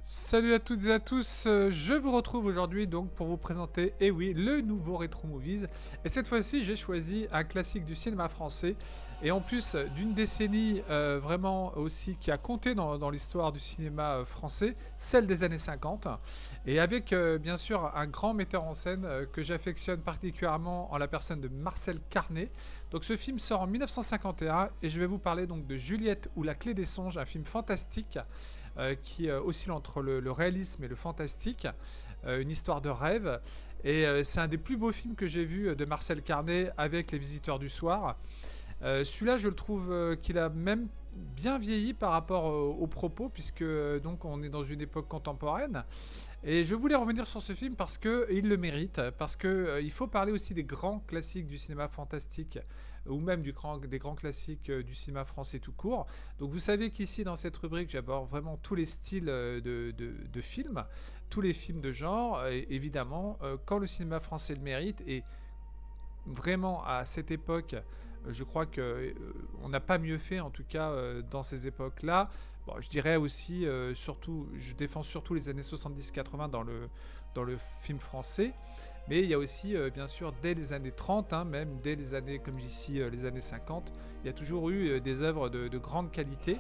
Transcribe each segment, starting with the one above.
Salut à toutes et à tous, je vous retrouve aujourd'hui donc pour vous présenter, eh oui, le nouveau Retro Movies. Et cette fois-ci, j'ai choisi un classique du cinéma français, et en plus d'une décennie vraiment aussi qui a compté dans l'histoire du cinéma français, celle des années 50, et avec bien sûr un grand metteur en scène que j'affectionne particulièrement en la personne de Marcel Carné. Donc ce film sort en 1951, et je vais vous parler donc de Juliette ou la clé des songes, un film fantastique qui oscille entre le réalisme et le fantastique, une histoire de rêve. Et c'est un des plus beaux films que j'ai vu de Marcel Carné avec Les Visiteurs du Soir. Celui-là, je le trouve qu'il a même bien vieilli par rapport aux propos, puisque donc on est dans une époque contemporaine. Et je voulais revenir sur ce film parce que il le mérite, parce que il faut parler aussi des grands classiques du cinéma fantastique, ou même des grands classiques du cinéma français tout court. Donc vous savez qu'ici dans cette rubrique, j'aborde vraiment tous les styles de films, tous les films de genre, et évidemment quand le cinéma français le mérite. Et vraiment à cette époque, je crois que on n'a pas mieux fait en tout cas dans ces époques-là. Bon, je dirais aussi, surtout, je défends surtout les années 70-80 dans le film français, mais il y a aussi, bien sûr, dès les années 30, hein, même dès les années, comme ici, les années 50, il y a toujours eu des œuvres de grande qualité,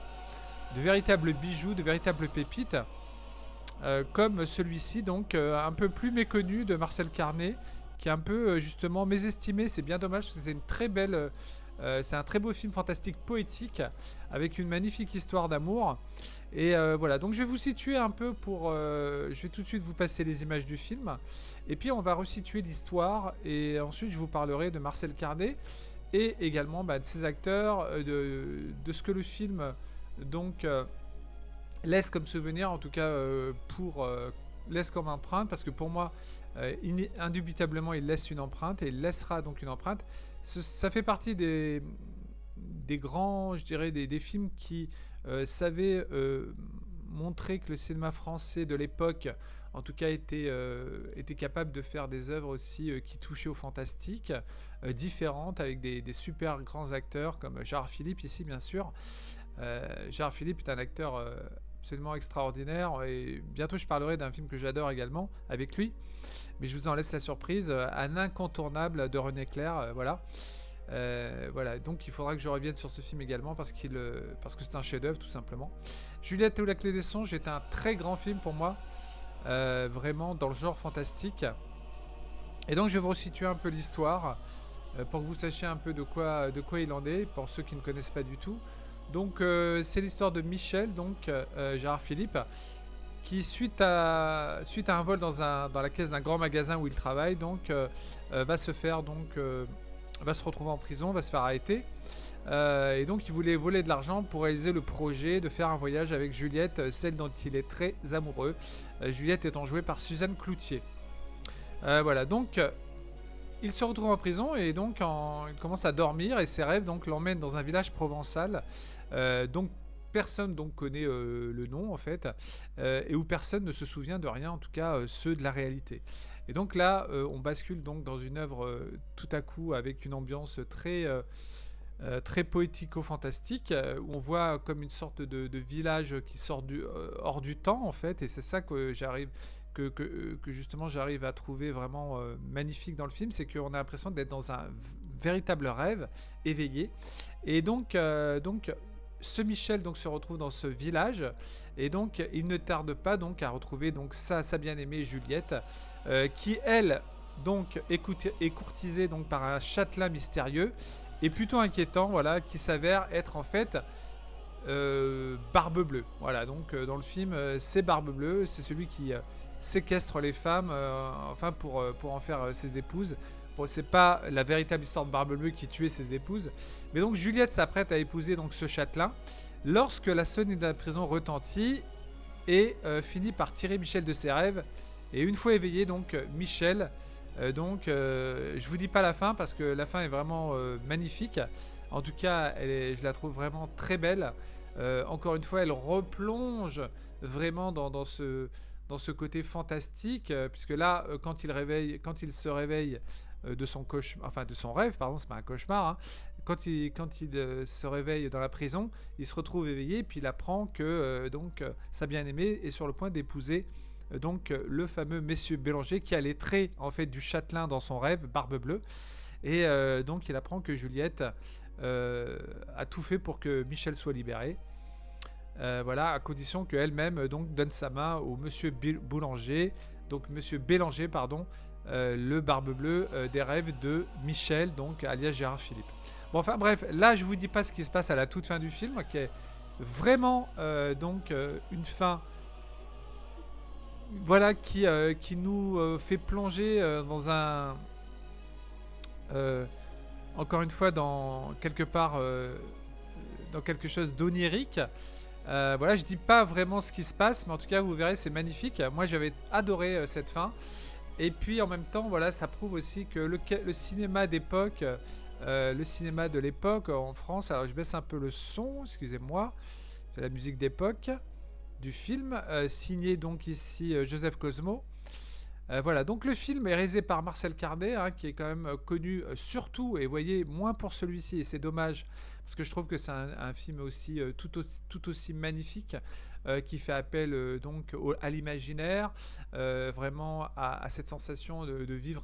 de véritables bijoux, de véritables pépites, comme celui-ci, donc un peu plus méconnu de Marcel Carné, qui est un peu justement mésestimé. C'est bien dommage parce que c'est une très belle, c'est un très beau film fantastique poétique avec une magnifique histoire d'amour. Et voilà, donc je vais vous situer un peu je vais tout de suite vous passer les images du film. Et puis on va resituer l'histoire. Et ensuite je vous parlerai de Marcel Carné et également de ses acteurs, de ce que le film donc laisse comme souvenir, en tout cas laisse comme empreinte, parce que pour moi, indubitablement, il laisse une empreinte et il laissera donc une empreinte. Ça fait partie des grands, je dirais, des films qui savaient montrer que le cinéma français de l'époque, en tout cas, était capable de faire des œuvres aussi qui touchaient au fantastique, différentes, avec des super grands acteurs comme Gérard Philippe ici, bien sûr. Gérard Philippe est un acteur absolument extraordinaire, et bientôt je parlerai d'un film que j'adore également avec lui, mais je vous en laisse la surprise. Un incontournable de René Clair, voilà. Voilà, donc il faudra que je revienne sur ce film également parce que c'est un chef-d'œuvre tout simplement. Juliette ou la clé des songes est un très grand film pour moi, vraiment dans le genre fantastique. Et donc je vais vous resituer un peu l'histoire pour que vous sachiez un peu de quoi il en est, pour ceux qui ne connaissent pas du tout. Donc c'est l'histoire de Michel, donc Gérard Philippe, qui suite à un vol dans la caisse d'un grand magasin où il travaille, donc va se retrouver en prison, va se faire arrêter. Et donc il voulait voler de l'argent pour réaliser le projet de faire un voyage avec Juliette, celle dont il est très amoureux. Juliette étant jouée par Suzanne Cloutier. Voilà, donc il se retrouve en prison, et donc il commence à dormir, et ses rêves donc l'emmènent dans un village provençal, donc personne donc connaît le nom en fait, et où personne ne se souvient de rien, en tout cas ceux de la réalité. Et donc là on bascule donc dans une œuvre tout à coup avec une ambiance très poético-fantastique, où on voit comme une sorte de village qui sort hors du temps en fait, et c'est ça que justement j'arrive à trouver vraiment magnifique dans le film, c'est qu'on a l'impression d'être dans un véritable rêve éveillé. Et donc ce Michel donc se retrouve dans ce village, et donc il ne tarde pas donc à retrouver donc sa bien-aimée Juliette, qui elle donc est courtisée donc par un châtelain mystérieux et plutôt inquiétant, voilà, qui s'avère être en fait Barbe Bleue. Voilà, donc dans le film, c'est Barbe Bleue, c'est celui qui séquestre les femmes, enfin pour en faire ses épouses. Bon, c'est pas la véritable histoire de Barbe Bleue qui tuait ses épouses, mais donc Juliette s'apprête à épouser donc ce châtelain lorsque la sonnette de la prison retentit et finit par tirer Michel de ses rêves. Et une fois éveillé, donc Michel, je vous dis pas la fin parce que la fin est vraiment magnifique. En tout cas, je la trouve vraiment très belle. Encore une fois, elle replonge vraiment dans ce côté fantastique, puisque là, quand il se réveille de son cauchemar, enfin de son rêve, pardon, c'est pas un cauchemar, hein. quand il se réveille dans la prison, il se retrouve éveillé, puis il apprend que sa bien-aimée est sur le point d'épouser le fameux Monsieur Bélanger qui a les traits en fait du châtelain dans son rêve, Barbe Bleue. Et donc il apprend que Juliette a tout fait pour que Michel soit libéré. Voilà, à condition qu'elle-même donne sa main au Monsieur Boulanger, donc Monsieur Bélanger, pardon, le Barbe Bleue des rêves de Michel, donc alias Gérard Philippe. Bon, enfin bref, là je vous dis pas ce qui se passe à la toute fin du film, qui est vraiment une fin, voilà, qui nous fait plonger dans un, encore une fois, dans quelque part, dans quelque chose d'onirique. Voilà, je dis pas vraiment ce qui se passe, mais en tout cas, vous verrez, c'est magnifique. Moi, j'avais adoré cette fin. Et puis, en même temps, voilà, ça prouve aussi que le cinéma d'époque, le cinéma de l'époque en France. Alors, je baisse un peu le son, excusez-moi. C'est la musique d'époque du film, signé donc ici Joseph Cosmo. Voilà, donc le film est réalisé par Marcel Carnet, hein, qui est quand même connu surtout, et vous voyez, moins pour celui-ci, et c'est dommage, parce que je trouve que c'est un film aussi tout aussi magnifique, qui fait appel à l'imaginaire, vraiment à cette sensation de vivre,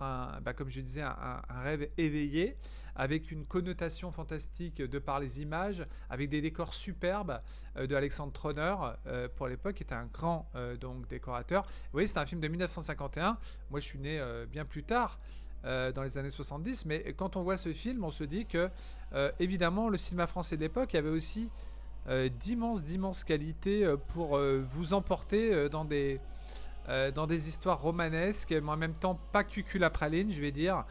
comme je disais, un rêve éveillé, avec une connotation fantastique de par les images, avec des décors superbes de Alexandre Troner, pour l'époque, qui était un grand décorateur. Vous voyez, c'est un film de 1951. Moi, je suis né bien plus tard, dans les années 70, mais quand on voit ce film, on se dit que, évidemment, le cinéma français de l'époque avait aussi d'immenses qualités pour vous emporter dans des histoires romanesques, mais en même temps pas cuculapraline, je vais dire,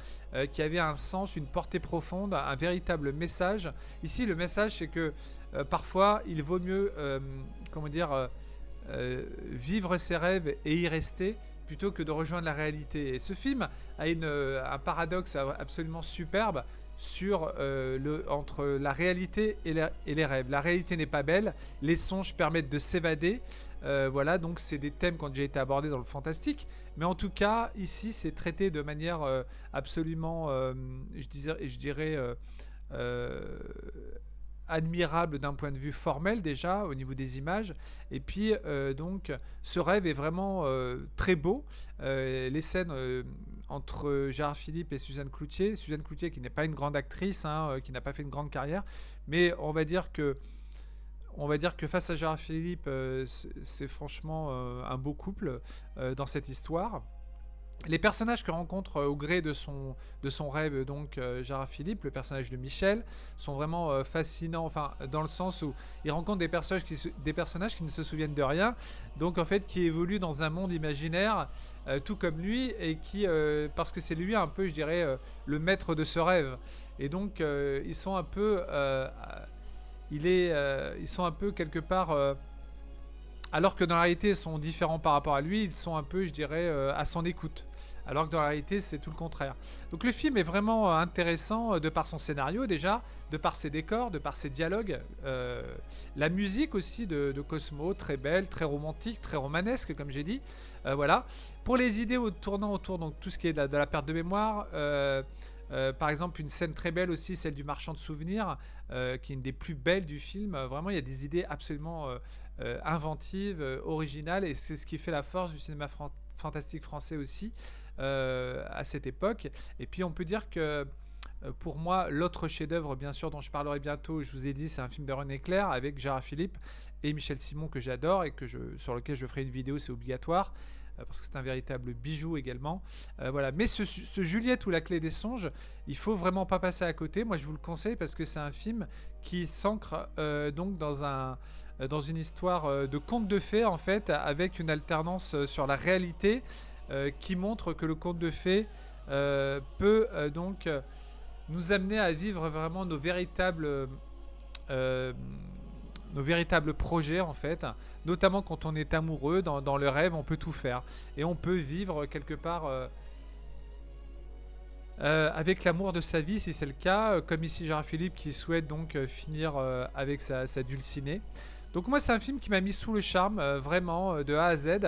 qui avaient un sens, une portée profonde, un véritable message. Ici, le message, c'est que parfois, il vaut mieux, vivre ses rêves et y rester, plutôt que de rejoindre la réalité. Et ce film a un paradoxe absolument superbe entre la réalité et les rêves. La réalité n'est pas belle, les songes permettent de s'évader. Voilà, donc c'est des thèmes qui ont déjà été abordés dans le fantastique, mais en tout cas, ici, c'est traité de manière absolument, je dirais, admirable d'un point de vue formel déjà au niveau des images, et puis ce rêve est vraiment très beau. Les scènes entre Gérard Philippe et Suzanne Cloutier qui n'est pas une grande actrice, hein, qui n'a pas fait une grande carrière, mais on va dire que face à Gérard Philippe, c'est franchement un beau couple dans cette histoire. Les personnages que rencontre au gré de son rêve, Gérard Philippe, le personnage de Michel, sont vraiment fascinants, enfin, dans le sens où il rencontre des personnages qui ne se souviennent de rien, donc en fait qui évoluent dans un monde imaginaire, tout comme lui, et qui, parce que c'est lui un peu, je dirais, le maître de ce rêve. Et donc ils sont un peu, ils sont un peu quelque part, alors que dans la réalité ils sont différents par rapport à lui, ils sont un peu, je dirais, à son écoute. Alors que dans la réalité, c'est tout le contraire. Donc le film est vraiment intéressant de par son scénario déjà, de par ses décors, de par ses dialogues. La musique aussi de Cosmo, très belle, très romantique, très romanesque, comme j'ai dit. Voilà. Pour les idées tournant autour, donc tout ce qui est de la perte de mémoire, par exemple, une scène très belle aussi, celle du marchand de souvenirs, qui est une des plus belles du film. Vraiment, il y a des idées absolument inventives, originales, et c'est ce qui fait la force du cinéma fantastique français aussi, à cette époque. Et puis on peut dire que pour moi, l'autre chef-d'œuvre, bien sûr, dont je parlerai bientôt, je vous ai dit, c'est un film de René Clair avec Gérard Philippe et Michel Simon, que j'adore et sur lequel je ferai une vidéo, c'est obligatoire, parce que c'est un véritable bijou également. Voilà. Mais ce Juliette ou la clé des songes, il faut vraiment pas passer à côté. Moi, je vous le conseille parce que c'est un film qui s'ancre donc dans une histoire de conte de fées, en fait, avec une alternance sur la réalité, qui montre que le conte de fées peut nous amener à vivre vraiment nos véritables projets, en fait, notamment quand on est amoureux. Dans le rêve, on peut tout faire et on peut vivre quelque part avec l'amour de sa vie, si c'est le cas, comme ici Gérard Philippe qui souhaite donc finir avec sa dulcinée. Donc moi, c'est un film qui m'a mis sous le charme, vraiment, de A à Z.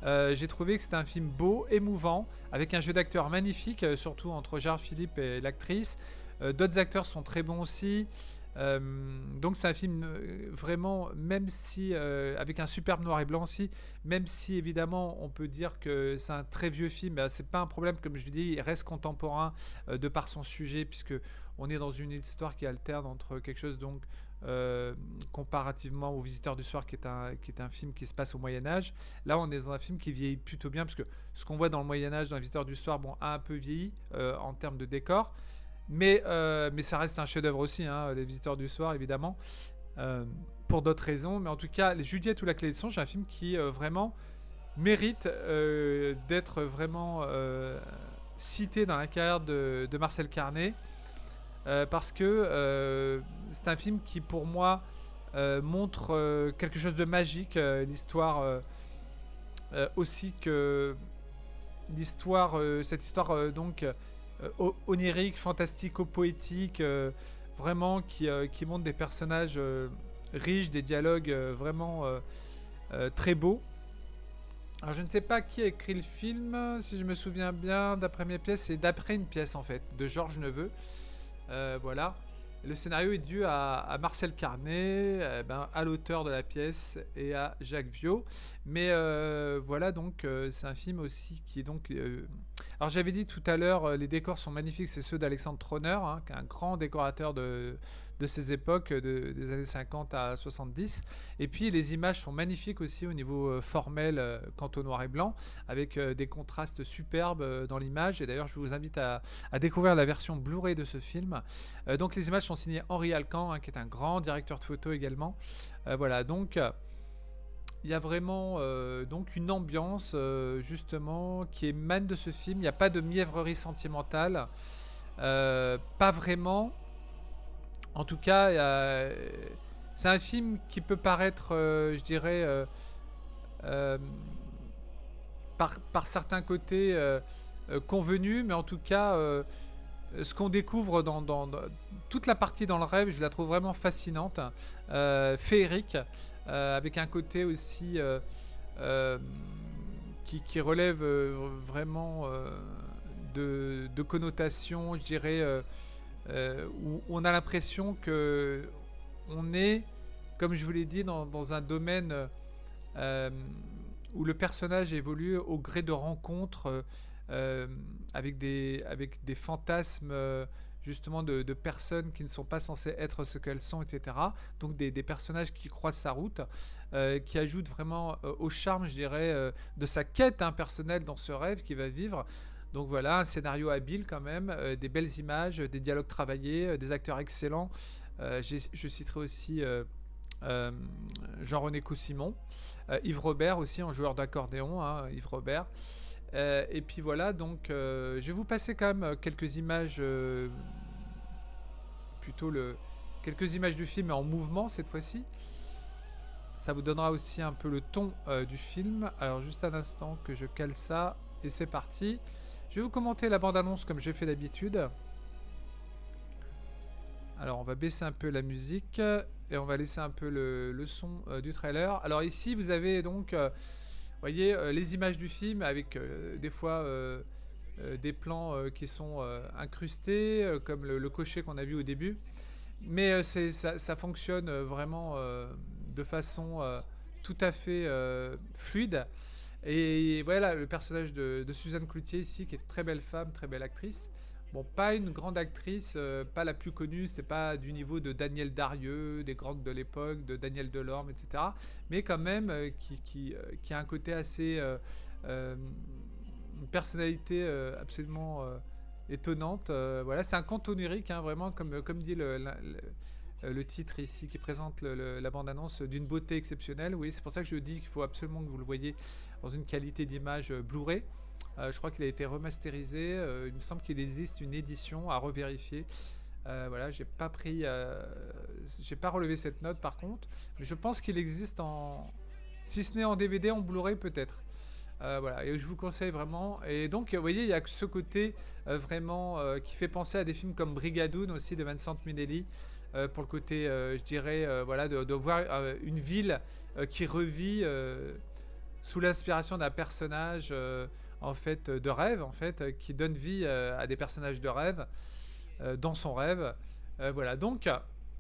J'ai trouvé que c'était un film beau, émouvant, avec un jeu d'acteurs magnifique, surtout entre Gérard Philippe et l'actrice. D'autres acteurs sont très bons aussi. Euh, donc c'est un film vraiment, même si avec un superbe noir et blanc aussi, même si évidemment on peut dire que c'est un très vieux film, bah, c'est pas un problème, comme je dis, il reste contemporain de par son sujet, puisque on est dans une histoire qui alterne entre quelque chose donc euh, comparativement au Visiteur du Soir, qui est un film qui se passe au Moyen Âge. Là on est dans un film qui vieillit plutôt bien, parce que ce qu'on voit dans le Moyen Âge, dans le Visiteur du Soir, bon, a un peu vieilli en termes de décor. Mais ça reste un chef-d'œuvre aussi, hein, Les Visiteurs du Soir, évidemment, euh, pour d'autres raisons. Mais en tout cas, Les Juliette ou la Clé des Songes, c'est un film qui vraiment mérite d'être vraiment cité dans la carrière de Marcel Carné, parce que c'est un film qui, pour moi, montre quelque chose de magique, l'histoire aussi que l'histoire, cette histoire donc onirique, fantastico-poétique, vraiment qui montre des personnages riches, des dialogues vraiment très beaux. Alors je ne sais pas qui a écrit le film, si je me souviens bien, d'après mes pièces, c'est d'après une pièce en fait, de Georges Neveu. Voilà. Le scénario est dû à Marcel Carné, à l'auteur de la pièce et à Jacques Viau. Mais voilà, donc c'est un film aussi qui est donc... Alors j'avais dit tout à l'heure, les décors sont magnifiques, c'est ceux d'Alexandre Trauner, hein, qui est un grand décorateur de ces époques, des années 50 à 70. Et puis les images sont magnifiques aussi au niveau formel, quant au noir et blanc, avec des contrastes superbes dans l'image. Et d'ailleurs, je vous invite à découvrir la version Blu-ray de ce film. Donc les images sont signées Henri Alcan, hein, qui est un grand directeur de photo également. Voilà, donc il y a vraiment donc une ambiance justement qui émane de ce film. Il n'y a pas de mièvrerie sentimentale, pas vraiment. En tout cas, c'est un film qui peut paraître, je dirais, euh, par certains côtés convenu, mais en tout cas, ce qu'on découvre dans toute la partie dans le rêve, je la trouve vraiment fascinante, féerique, avec un côté aussi qui relève vraiment de connotations, je dirais, où on a l'impression que on est, comme je vous l'ai dit, dans un domaine euh, où le personnage évolue au gré de rencontres avec des fantasmes justement de personnes qui ne sont pas censées être ce qu'elles sont, etc. Donc des personnages qui croisent sa route, qui ajoutent vraiment au charme, je dirais, de sa quête personnelle dans ce rêve qu'il va vivre. Donc voilà, un scénario habile quand même, des belles images, des dialogues travaillés, des acteurs excellents. Je citerai aussi Jean-René Coussimon, Yves Robert aussi en joueur d'accordéon, hein, Yves Robert. Et puis voilà, donc je vais vous passer quand même quelques images, plutôt quelques images du film en mouvement cette fois-ci. Ça vous donnera aussi un peu le ton du film. Alors juste un instant que je cale ça et c'est parti. Je vais vous commenter la bande-annonce comme j'ai fait d'habitude. Alors on va baisser un peu la musique et on va laisser un peu le son du trailer. Alors ici vous avez donc voyez les images du film avec des fois des plans qui sont incrustés, comme le cocher qu'on a vu au début. Mais ça fonctionne vraiment de façon tout à fait fluide. Et voilà le personnage de Suzanne Cloutier ici, qui est une très belle femme, très belle actrice. Bon, pas une grande actrice, pas la plus connue, c'est pas du niveau de Daniel Darieux, des grandes de l'époque, de Daniel Delorme, etc. Mais quand même, qui a un côté assez... une personnalité absolument étonnante. Voilà, c'est un conte onirique, hein, vraiment, comme dit le titre ici qui présente la bande-annonce, d'une beauté exceptionnelle. Oui, c'est pour ça que je dis qu'il faut absolument que vous le voyez dans une qualité d'image Blu-ray. Je crois qu'il a été remasterisé. Il me semble qu'il existe une édition à revérifier. Voilà, j'ai pas relevé cette note par contre, mais je pense qu'il existe si ce n'est en DVD, en Blu-ray peut-être. Voilà, et je vous conseille vraiment. Et donc, vous voyez, il y a ce côté vraiment qui fait penser à des films comme Brigadoon aussi de Vincent Minnelli. Pour le côté, je dirais, voilà, de voir une ville qui revit sous l'inspiration d'un personnage en fait de rêve, en fait, qui donne vie à des personnages de rêve. dans son rêve. Voilà, donc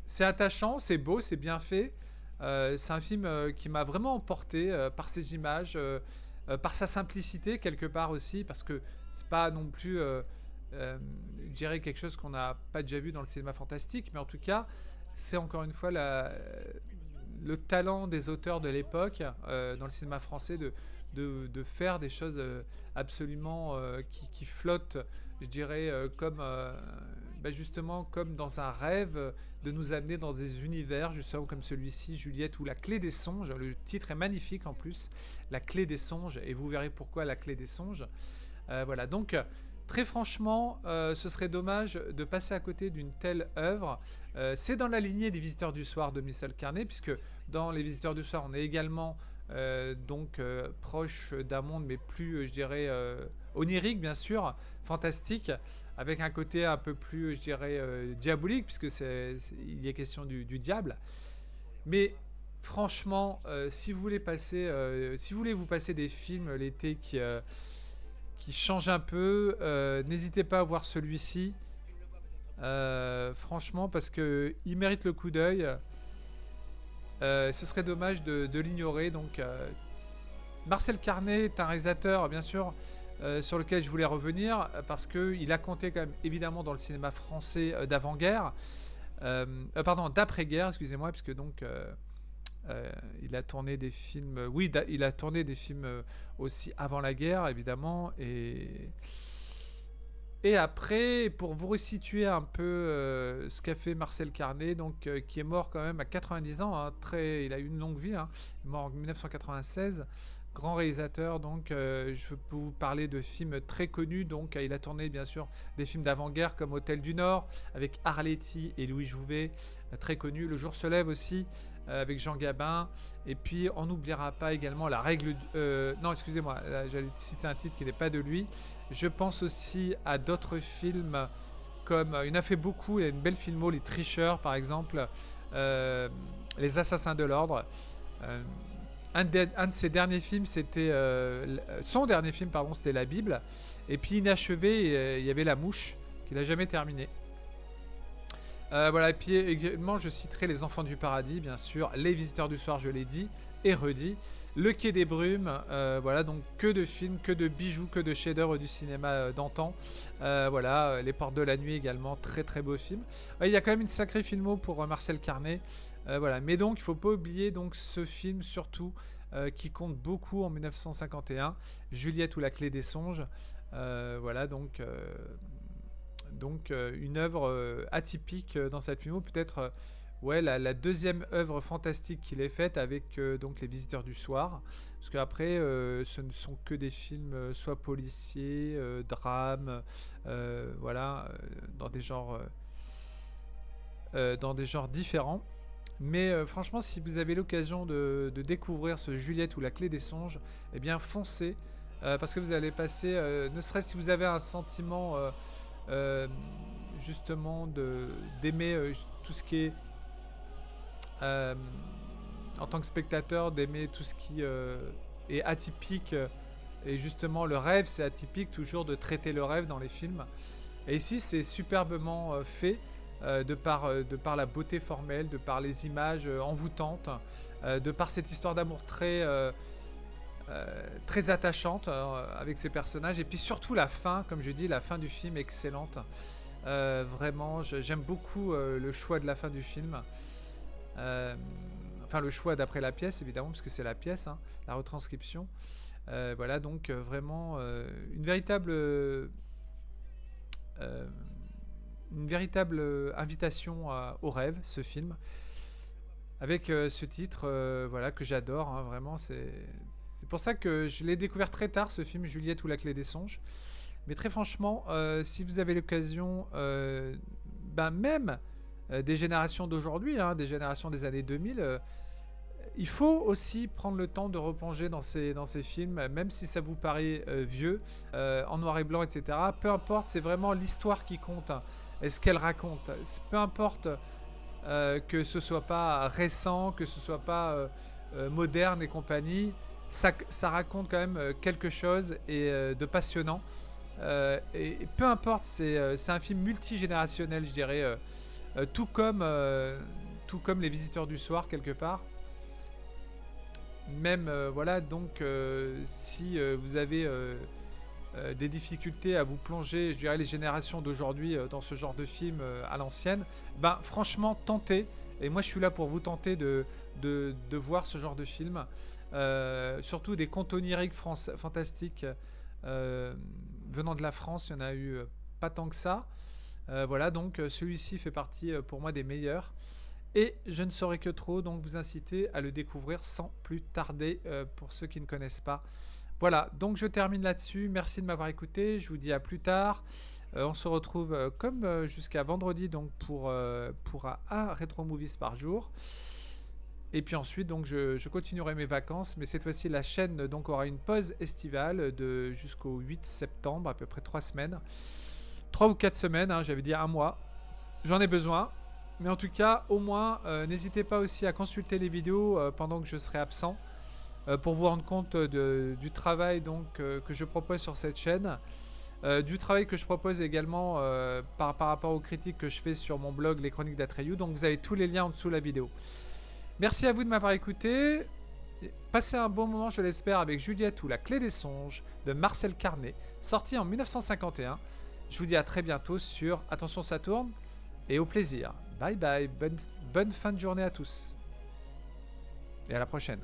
c'est attachant, c'est beau, c'est bien fait. C'est un film qui m'a vraiment emporté par ses images, par sa simplicité quelque part aussi, parce que c'est pas non plus, je dirais, quelque chose qu'on n'a pas déjà vu dans le cinéma fantastique, mais en tout cas, c'est encore une fois le talent des auteurs de l'époque dans le cinéma français de faire des choses absolument qui flottent, je dirais, comme justement comme dans un rêve, de nous amener dans des univers justement comme celui-ci, Juliette ou La Clé des Songes. Le titre est magnifique en plus, La Clé des Songes, et vous verrez pourquoi La Clé des Songes. Voilà, donc très franchement, ce serait dommage de passer à côté d'une telle œuvre. C'est dans la lignée des Visiteurs du Soir de Michel Carnet, puisque dans Les Visiteurs du Soir, on est également proche d'un monde, mais plus, je dirais, onirique, bien sûr, fantastique, avec un côté un peu plus, je dirais, diabolique, puisque il y a question du diable. Mais franchement, si vous voulez si vous voulez vous passer des films l'été qui change un peu, n'hésitez pas à voir celui-ci. Franchement, parce que il mérite le coup d'œil. Ce serait dommage de l'ignorer. Donc, Marcel Carné est un réalisateur, bien sûr, sur lequel je voulais revenir, parce qu'il a compté quand même évidemment dans le cinéma français d'avant-guerre. Pardon, d'après-guerre, excusez-moi, puisque donc il a tourné des films. Oui, il a tourné des films aussi avant la guerre, évidemment. Et après, pour vous resituer un peu ce qu'a fait Marcel Carné, donc, qui est mort quand même à 90 ans, hein, il a eu une longue vie, hein, il est mort en 1996. Grand réalisateur, donc je peux vous parler de films très connus. Donc il a tourné bien sûr des films d'avant-guerre comme Hôtel du Nord avec Arletty et Louis Jouvet, très connu. Le jour se lève aussi avec Jean Gabin. Et puis on n'oubliera pas également La Règle. Non, excusez-moi, j'allais citer un titre qui n'est pas de lui. Je pense aussi à d'autres films comme il en a fait beaucoup. Il y a une belle filmo, Les Tricheurs par exemple, Les Assassins de l'Ordre. Un de ses derniers films, c'était son dernier film, pardon, c'était La Bible. Et puis inachevé, il y avait La Mouche, qu'il n'a jamais terminé. Voilà, et puis également, je citerai Les Enfants du Paradis, bien sûr, Les Visiteurs du Soir, je l'ai dit et redit, Le Quai des Brumes. Voilà, donc que de films, que de bijoux, que de chefs-d'œuvre du cinéma d'antan. Voilà, Les Portes de la Nuit également, très très beau film. Il y a quand même une sacrée filmo pour Marcel Carné. Voilà, mais donc il ne faut pas oublier donc ce film surtout qui compte beaucoup en 1951, Juliette ou La Clé des Songes. Voilà, donc une œuvre atypique dans cette filmo, peut-être ouais, la deuxième œuvre fantastique qu'il ait faite avec donc Les Visiteurs du Soir, parce qu'après ce ne sont que des films soit policiers, drames, voilà, dans des genres différents. Mais franchement, si vous avez l'occasion de découvrir ce Juliette ou La Clé des Songes, eh bien foncez, parce que vous allez passer, ne serait-ce si vous avez un sentiment justement d'aimer tout ce qui est, en tant que spectateur, d'aimer tout ce qui est atypique, et justement le rêve, c'est atypique toujours de traiter le rêve dans les films. Et ici, c'est superbement fait. De par la beauté formelle, de par les images envoûtantes, de par cette histoire d'amour très attachante avec ces personnages, et puis surtout la fin, comme je dis, la fin du film est excellente. Vraiment, j'aime beaucoup le choix de la fin du film. Enfin, le choix d'après la pièce, évidemment, parce que c'est la pièce, hein, la retranscription. Voilà, donc vraiment une véritable invitation au rêve, ce film, avec ce titre voilà, que j'adore, hein, vraiment. C'est pour ça que je l'ai découvert très tard, ce film Juliette ou La Clé des Songes. Mais très franchement, si vous avez l'occasion, même des générations d'aujourd'hui, hein, des générations des années 2000, il faut aussi prendre le temps de replonger dans ces films, même si ça vous paraît vieux, en noir et blanc, etc. Peu importe, c'est vraiment l'histoire qui compte, hein, et ce qu'elle raconte. Peu importe que ce soit pas récent, que ce soit pas moderne et compagnie, ça raconte quand même quelque chose et de passionnant. Et peu importe, c'est un film multigénérationnel, je dirais, tout comme Les Visiteurs du Soir, quelque part. Même, voilà, donc si vous avez des difficultés à vous plonger, je dirais, les générations d'aujourd'hui dans ce genre de film à l'ancienne, ben franchement, tentez. Et moi, je suis là pour vous tenter de voir ce genre de film. Surtout des contes oniriques fantastiques venant de la France, il y en a eu pas tant que ça. Voilà, donc celui-ci fait partie pour moi des meilleurs. Et je ne saurais que trop donc vous inciter à le découvrir sans plus tarder pour ceux qui ne connaissent pas. Voilà, donc je termine là-dessus. Merci de m'avoir écouté. Je vous dis à plus tard. On se retrouve comme jusqu'à vendredi donc pour un Retro Movies par jour. Et puis ensuite, donc je continuerai mes vacances, mais cette fois-ci, la chaîne donc aura une pause estivale de jusqu'au 8 septembre, à peu près 3 semaines. 3 ou 4 semaines, hein, j'avais dit un mois. J'en ai besoin. Mais en tout cas, au moins, n'hésitez pas aussi à consulter les vidéos pendant que je serai absent pour vous rendre compte du travail donc, que je propose sur cette chaîne. Du travail que je propose également par rapport aux critiques que je fais sur mon blog Les Chroniques d'Atreyu. Donc vous avez tous les liens en dessous de la vidéo. Merci à vous de m'avoir écouté. Passez un bon moment, je l'espère, avec Juliette ou La Clé des Songes de Marcel Carnet, sorti en 1951. Je vous dis à très bientôt sur Attention ça tourne et au plaisir. Bye bye, bonne fin de journée à tous. Et à la prochaine.